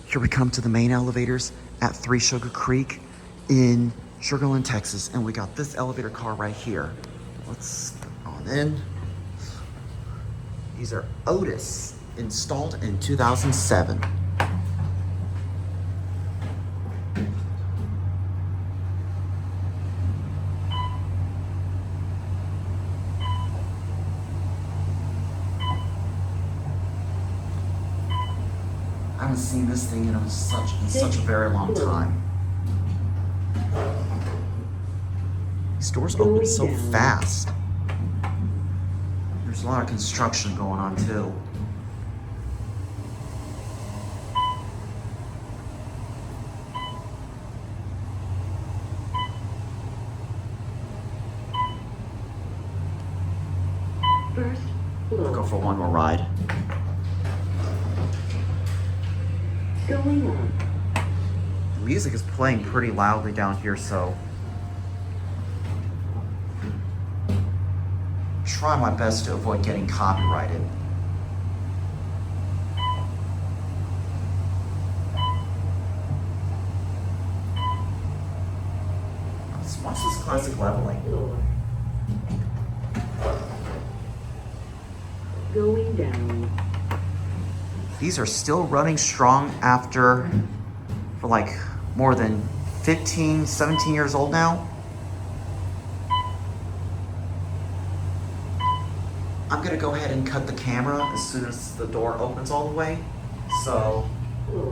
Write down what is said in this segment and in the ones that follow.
Here we come to the main elevators at 3 Sugar Creek in Sugar Land, Texas. And we got this elevator car right here. Let's go on in. These are Otis, installed in 2007. I haven't seen this thing in such a very long time. These doors open so fast. There's a lot of construction going on too. I'll go for one more ride. Going on. The music is playing pretty loudly down here, so try my best to avoid getting copyrighted. Let's watch this classic leveling. Going down. These are still running strong for like more than 15, 17 years old now. I'm gonna go ahead and cut the camera as soon as the door opens all the way. So,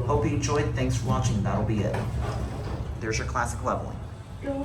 hope you enjoyed. Thanks for watching. That'll be it. There's your classic leveling.